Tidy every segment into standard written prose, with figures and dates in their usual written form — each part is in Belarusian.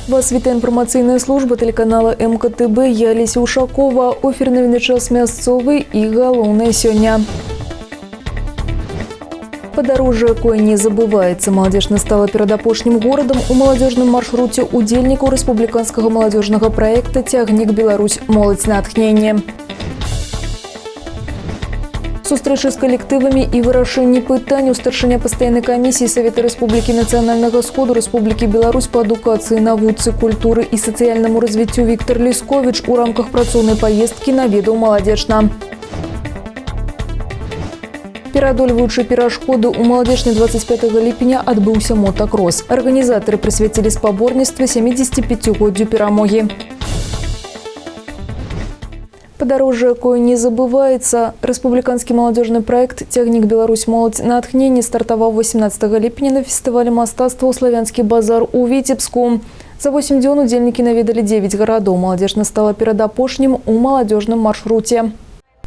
Вас вітає інформаційна служба телеканала МКТБ. Я Олеся Ушакова. Эфирный час мясцовый и галоўнае сёння. Подорожье, кое не забывается. Молодежь стала перадапошнім городом у молодежном маршруте удзельнікаў республиканского молодежного проекта «Цягнік Беларусь. Моладзь натхнення». Сустрэчы з калектывамі і вырашэнні пытань у старшыня пастаяннай камісіі Савета Рэспублікі Нацыянальнага сходу Рэспублікі Беларусь па адукацыі, навуцы, культуры і сацыяльнаму развіццю Віктор Лісковіч у рамках працоўнай паездкі наведаў маладзечна. Пераадольваючы перашкоды, у маладзечні 25 ліпеня адбыўся мотакрос. Арганізатары прысвяцілі спаборніцтва 75-годдзю перамогі. Подорожье, кое не забывается. Республиканский молодежный проект «Цягнік Беларусь. Моладзь натхнення» стартовал 18 ліпеня на фестивале мастацтва «Славянский базар» у Витебску. За 8 дзён удзельнікі наведалі 9 гарадоў. Маладзеж стала перадапошнім у маладежном маршруте.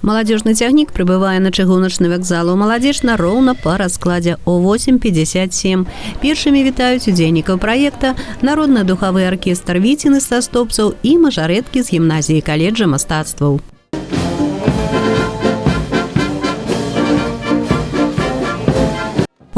Маладзёжны цягнік прыбывае на чыгуначны вакзал у Маладзечна роўна па раскладзе о 8:57. Першымі вітаюць удзельнікаў праекта народны духавы аркестр Віціны са стопцаў і мажарэткі з гімназіі каледжа мастацтваў.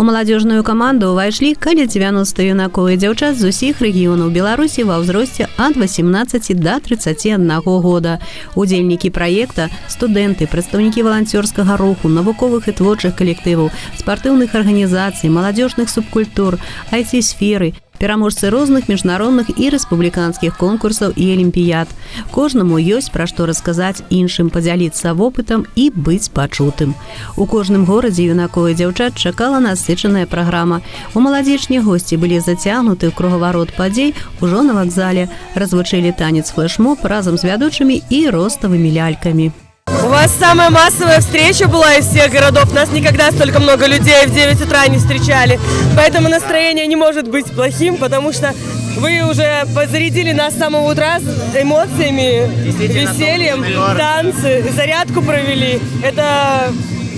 У маладзёжную каманду ўвайшлі каля 90 юнакоў і дзяўчат з усіх рэгіёнаў Беларусі ва ўзросце ад 18 до 31 года. Удзельнікі праекта, студэнты, прадстаўнікі валанцёрскага руху, навуковых і творчых калектываў, спартыўных арганізацый, маладзёжных субкультур, IT-сферы, пераможцы розных міжнародных і рэспубліканскіх конкурсаў і алімпіяд. Кожнаму ёсць пра што расказаць іншым, падзяліцца вопытам і быць пачутым. У кожным горадзе юнакоў і дзяўчат чакала насычаная праграма. У маладзечні госці былі зацягнуты ў кругаварот падзей ужо на вакзале, развучылі танец флэшмоб разам з вядучымі і роставымі лялькамі. У вас самая массовая встреча была из всех городов. Нас никогда столько много людей в 9 утра не встречали. Поэтому настроение не может быть плохим, потому что вы уже зарядили нас с самого утра эмоциями, весельем, танцы, зарядку провели. Это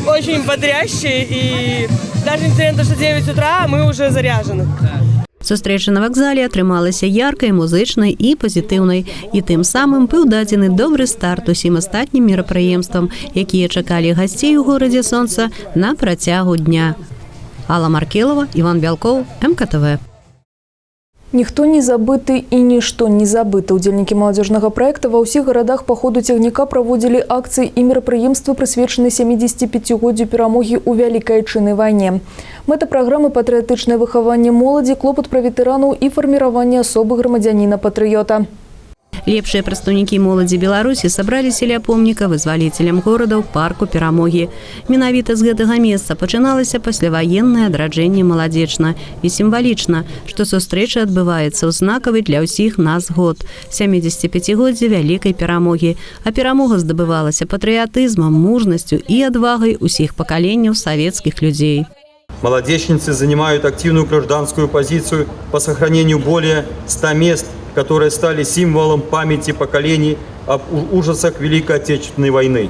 очень бодряще, и даже несмотря на то, что 9 утра, мы уже заряжены. Сустрэча на вакзале атрымалася яркай, музычнай і пазітыўнай. І тым самым быў дадзены добры старт усім астатнім мерапрыемствам, якія чакалі гасцей у горадзе Сонца на працягу дня. Алла Маркелова, Іван Бялкоў, МКТВ. Ніхто не забыты і нішто не забыта. Удзельнікі маладзёжнага праекта ва ўсіх гарадах па ходу цягніка праводзілі акцыі і мерапрыемствы, прысвечаныя 75-годдзю перамогі ў Вялікай Айчыннай вайне. Мэта праграмы патрыятычнае выхаванне моладзі, клопат пра ветэранаў і фарміраванне асобы грамадзяніна-патрыёта. Лепшыя прадстаўнікі моладзі Беларусі сабраліся ля помніка вызваліцелям горада ў парку Перамогі. Менавіта з гэтага месца пачыналася пасляваеннае адраджэнне маладзечна. І сімвалічна, што сустрэча адбываецца ў знакавы для ўсіх нас год – 75-годдзя Вялікай Перамогі. А перамога здабывалася патрыятызмам, мужнасцю і адвагай усіх пакаленняў савецкіх людзей. Молодечницы занимают активную гражданскую позицию по сохранению более 100 мест, которые стали символом памяти поколений об ужасах Великой Отечественной войны.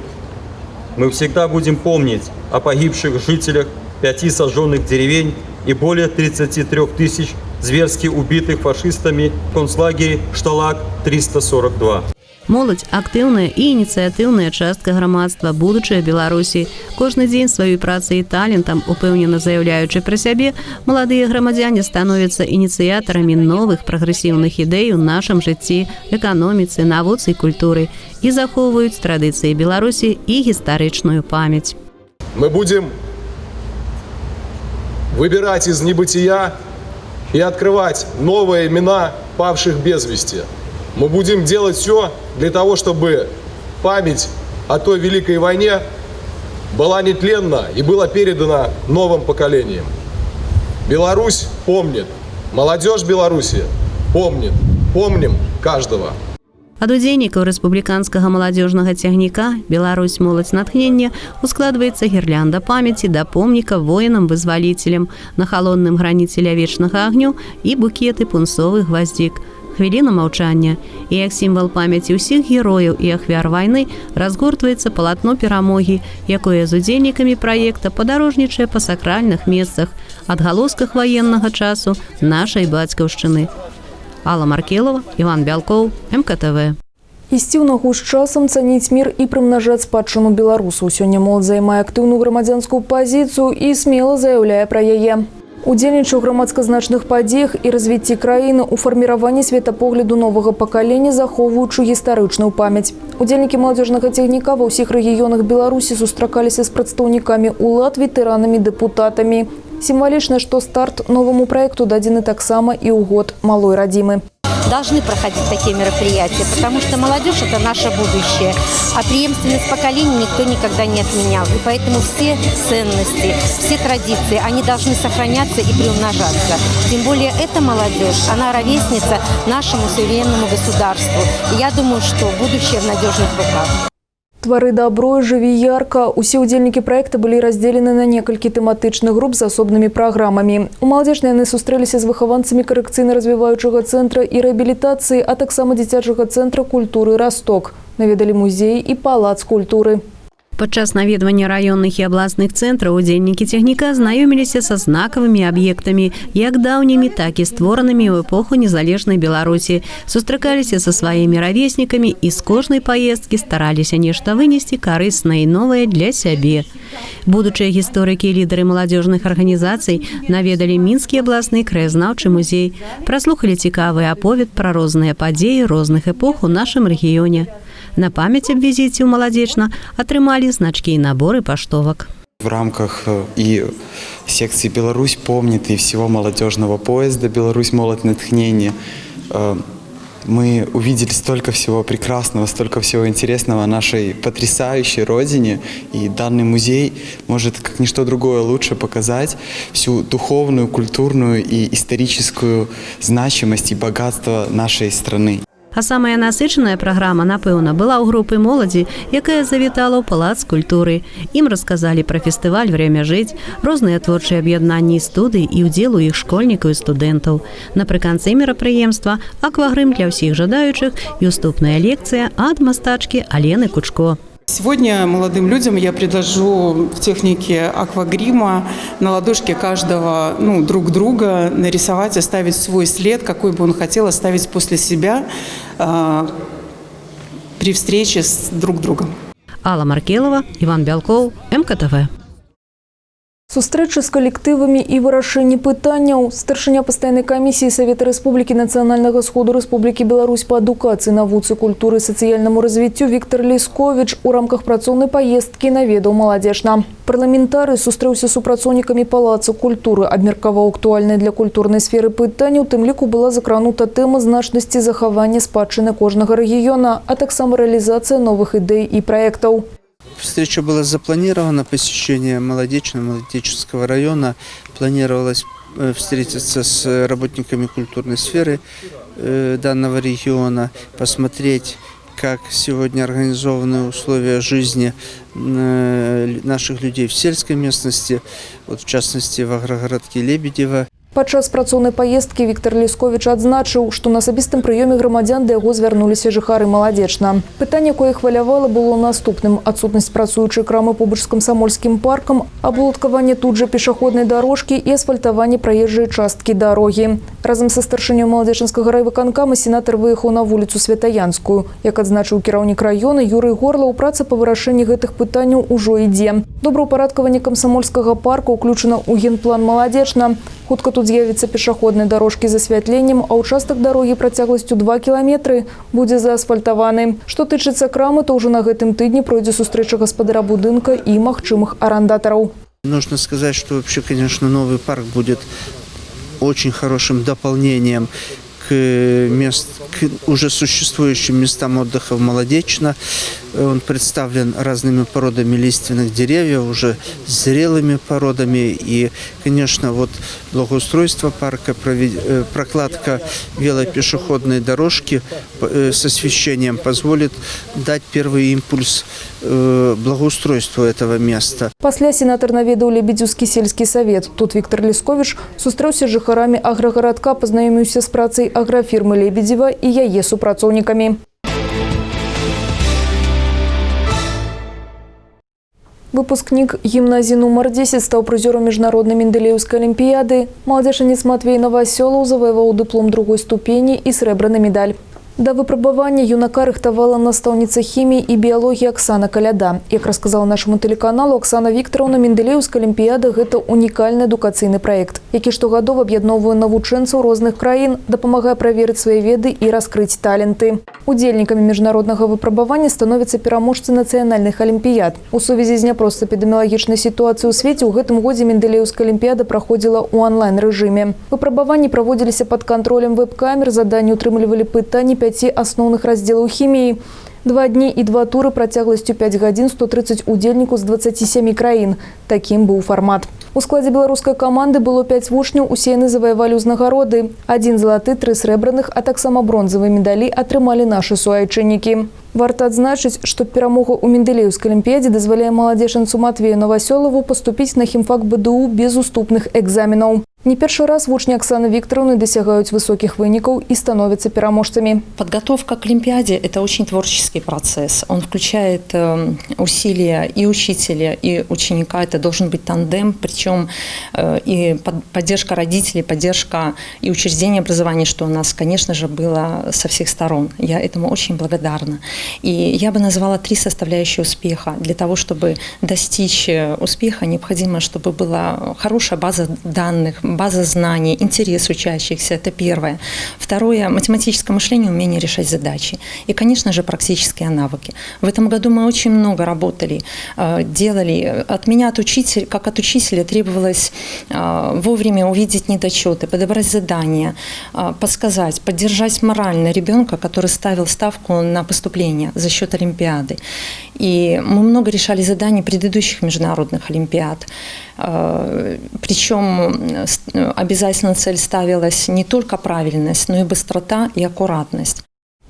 Мы всегда будем помнить о погибших жителях 5 сожженных деревень и более 33 тысяч зверски убитых фашистами в концлагере Шталак-342. Моладзь – актыўная і ініцыятыўная частка грамадства, будучая Беларусі. Кожны дзень сваёй працай і талентам, упэўнена заяўляючы пра сябе, маладыя грамадзяне становяцца ініцыятарамі новых прагрэсіўных ідэй у нашым жыцці, эканоміцы, навуцы і культуры і захоўваюць традыцыі Беларусі і гістарычную памяць. Мы будем выбирать из небытия и открывать новые имена павших без вести. Мы будем делать все для того, чтобы память о той Великой войне была нетленна и была передана новым поколениям. Беларусь помнит, молодежь Беларуси помнит, помним каждого. Ад удзельнікаў рэспубліканскага маладзёжнага цягніка «Беларусь. Моладзь натхнення» ускладваецца гірлянда памяці да помніка воінам-вызваліцелям, на халодным граніце ля вечнага агню і букеты пунцовых гваздзік. Хвіліна маўчання. І як сімвал памяці ўсіх герояў і ахвяр вайны разгортваецца палатно перамогі, якое з удзельнікамі праекта падарожнічае па сакральных месцах, адгалосках ваеннага часу нашай бацькаўшчыны. Алла Маркелова, Іван Бялкоў, МКТВ. Ісці ў нагу з часам, цаніць мір і прымнажаць спадчыну беларусаў. Сёння моладзь займае актыўную грамадзянскую пазіцыю і смела заяўляе пра яе. Удзельнічаў у грамадска-значных падзеях і развіцці краіны ў фарміраванні светапогляду новага пакалення, захоўваючы гістарычную памяць. Удзельнікі маладзёжнага цягніка ва ўсіх рэгіёнах Беларусі сустракаліся з прадстаўнікамі улад, ветэранамі, дэпутатамі. Сімвалічна, што старт новаму праекту дадзены таксама і ў год малой радзімы. Должны проходить такие мероприятия, потому что молодежь – это наше будущее, а преемственность поколений никто никогда не отменял. И поэтому все ценности, все традиции, они должны сохраняться и приумножаться. Тем более эта молодежь, она ровесница нашему суверенному государству. И я думаю, что будущее в надежных руках. Твары добро, жыві ярка. Усе удзельнікі праекта былі раздзелены на некалькі тэматычных груп з асобнымі праграмамі. У маладзечнай яны сустрэліся з выхаванцамі карэкцыйна-развіваючага цэнтра і рэабілітацыі, а таксама дзіцячага цэнтра культуры «Расток». Наведалі музей і палац культуры. Падчас наведвання раённых і абласных цэнтраў удзельнікі цягніка знаёміліся са знакавымі аб'ектамі, як даўнімі, так і створанымі ў эпоху незалежнай Беларусі. Сустракаліся са сваімі равеснікамі і з кожнай паездкі стараліся нешта вынесці карыснае і новае для сябе. Будучыя гісторыкі і лідары маладзёжных арганізацый наведалі мінскі абласны краязнаўчы музей, праслухалі цікавы аповед пра розныя падзеі розных эпох у нашым рэгіёне. На память об визите у Молодечно атрымалі значки и наборы поштовок. В рамках и секции «Беларусь помнит» и всего молодежного поезда «Беларусь молодь натхнение» мы увидели столько всего прекрасного, столько всего интересного о нашей потрясающей родине. И данный музей может, как ничто другое, лучше показать всю духовную, культурную и историческую значимость и богатство нашей страны. А самая насычаная праграма, напэўна, была ў групы моладзі, якая завітала ў палац культуры. Ім расказалі пра фестываль «Время жыць», розныя творчыя аб'яднанні студый і ўдзел у іх школьнікаў і студэнтаў. Напрыканцы мерапрыемства аквагрым для ўсіх жадаючых і уступная лекцыя ад мастачкі Алены Кучко. Сегодня молодым людям я предложу в технике аквагрима на ладошке каждого друг друга нарисовать, оставить свой след, какой бы он хотел оставить после себя при встрече с друг другом. Алла Маркелова, Іван Бялкоў, МКТВ. Сустрэчы з калектывамі і вырашэнні пытанняў. Старшыня пастаяннай камісіі Савета Рэспублікі Нацыянальнага сходу Рэспублікі Беларусь па адукацыі, навуцы, культуры і сацыяльнаму развіццю Віктор Лісковіч у рамках працоўнай паездкі наведаў Маладзечна. Парламентарый сустрэўся з супрацоўнікамі палаца культуры, абмеркаваў актуальныя для культурнай сферы пытанні, у тым ліку была закранута тэма значнасці захавання спадчыны кожнага рэгіёна, а таксама рэалізацыя новых ідэй і праектаў. Встреча была запланирована, посещение Молодечного района. Планировалось встретиться с работниками культурной сферы данного региона, посмотреть, как сегодня организованы условия жизни наших людей в сельской местности, в частности в агрогородке Лебедева. Падчас працоўнай паездкі Віктор Лісковіч адзначыў, што на асабістым прыёме грамадзян да яго звярнуліся жыхары Маладзечна. Пытанне, якое хвалявала, было наступным: адсутнасць працуючай крамы побач з камсамольскім паркам, абуладкаванне тут жа пешаходнай дарожкі і асфальтаванне праезжай часткі дарогі. Разам са старшынёй Маладзечнскага райвыканкама сенатар выехаў на вуліцу Святаянскую. Як адзначыў кіраўнік раёна Юрый Горлаў, праца па вырашэнні гэтых пытанняў ужо ідзе. Добраўпарадкаванне камсамольскага парка ўключана ў генплан Маладзечна. Хутка тут з'явіцца пешаходныя дарожкі з асвятленнем, а ўчастак дарогі працягласцю 2 кіламетры будзе заасфальтаваны. Што тычыцца крамы, то ўжо на гэтым тыдні пройдзе сустрэча гаспадара будынка і магчымых арандатараў. Нужно сказать, что вообще, конечно, новый парк будет очень хорошим дополнением к уже существующим местам отдыха в Молодечно. Он представлен разными породами лиственных деревьев, уже зрелыми породами. И, конечно, благоустройство парка, прокладка велопешеходной дорожки с освещением позволит дать первый импульс благоустройству этого места. Пасля сенатар наведаў Лебедзевскі сельскі савет. Тут Віктор Лісковіч сустрэўся з жыхарамі аграгарадка, пазнаёміўся з працай аграфірмы Лебедзева і яе супрацоўнікамі. Выпускник гимназии номер 10 стал призером Международной Менделеевской олимпиады. Молодежанец Матвей Новоселов завоевал диплом другой ступени и сребряную медаль. До выпробования юнака рыхтовала наставница химии и биологии Оксана Коляда. Как рассказала нашему телеканалу Оксана Викторовна, Менделеевская олимпиада – это уникальный эдукационный проект, який штогадово об'єдновує навучэнцаў розных краін, дапамагае праверыць свае веды і раскрыць таленты. Удзельнікамі міжнароднага выпрабавання становяцца пераможцы нацыянальных алімпіяд. У сувязі з няпростай эпідэміялагічнай сітуацыяй у свеце ў гэтым годзе Менделеевская олимпиада праходзіла ў онлайн-рэжыме. Выпрабаванні праводзіліся пад кантролем веб-камер, заданні утрымлівалі пытанні 5 асноўных раздзелаў хіміі. 2 дні і 2 туры працягласцю 5 гадзін 130 удзельнікаў з 27 краін. Такім быў фармат. У складзе беларускай каманды было 5 вучняў, усе яны заваявалі ўзнагароды. 1 залаты, 3 срэбраных, а таксама бронзавыя медалі атрымалі нашы суайчыннікі. Варта адзначыць, што перамога ў Менделеевскай алімпіядзе дазваляе маладзечанцу Матвею Новоселову паступіць на хімфак БДУ без уступных экзаменаў. Не першы раз вучні Оксаны Викторовны досягают высоких вынікаў и становятся пераможцами. Подготовка к Олимпиаде – это очень творческий процесс. Он включает усилия и учителя, и ученика. Это должен быть тандем, причем и поддержка родителей, поддержка и учреждения образования, что у нас, конечно же, было со всех сторон. Я этому очень благодарна. И я бы назвала 3 составляющие успеха. Для того, чтобы достичь успеха, необходимо, чтобы была хорошая база данных, база знаний, интерес учащихся – это первое. Второе – математическое мышление, умение решать задачи. И, конечно же, практические навыки. В этом году мы очень много работали, делали. От меня, как от учителя, требовалось вовремя увидеть недочеты, подобрать задания, подсказать, поддержать морально ребенка, который ставил ставку на поступление за счет Олимпиады. И мы много решали заданий предыдущих международных Олимпиад. Причем обязательно цель ставилась не только правильность, но и быстрота и аккуратность.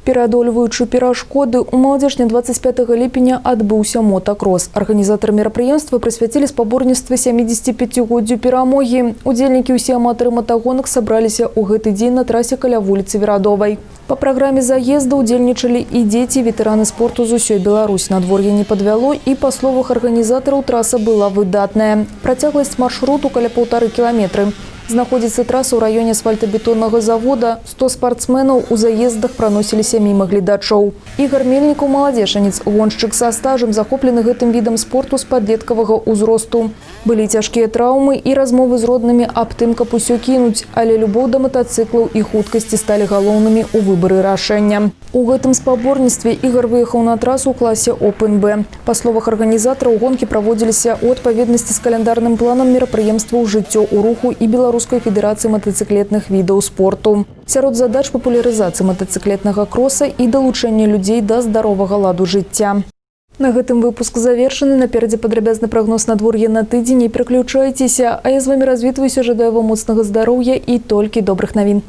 Пераадольваючы перашкоды, у маладзечня 25 ліпеня адбыўся мотакрос. Арганізатары мерапрыемства прысвяцілі спаборніцтвы 75-годдзю перамогі. Удзельнікі ўсе аматары мотагонак сабраліся ў гэты дзень на трасе каля вуліцы Верадовай. Па праграме заезда удзельнічалі і дзеці, ветэраны спорту з усёй Беларусі. Надвор'е не падвяло, і па словах арганізатараў траса была выдатная. Працягласць маршруту каля 1,5 кіламетры. Знаходзіцца траса ў раёне асфальтабетоннага завода. 100 спартсменаў у заездах праносіліся міма гледачоў. Ігор Мельнікаў – маладзечанец, гоншчык са стажам, захоплены гэтым відам спорту з падлеткавага ўзросту. Былі цяжкія траўмы і размовы з роднымі аб тым, каб усё кінуць, але любоў да матацыклаў і хуткасці сталі галоўнымі ў выбары рашэння. У гэтым спаборніцтве Ігор выехаў на трасу ў класе Open B. Па словах арганізатараў, гонкі праводзіліся ў адпаведнасці з каляндарным планам мерапрыемстваў «Жыццё ў руху» і Беларускай федэрацыі матацыклетных відаў спорту. Сярод задач папулярызацыі матацыклетнага кроса і далучэння людзей да здаровага ладу жыцця. На гэтым выпуск завершаны. Наперадзе падрабязны прагноз надвор'я на тыдзень. Не пераключайцеся. А я з вамі развітваюся, жадаю вам моцнага здароўя і толькі добрых навін.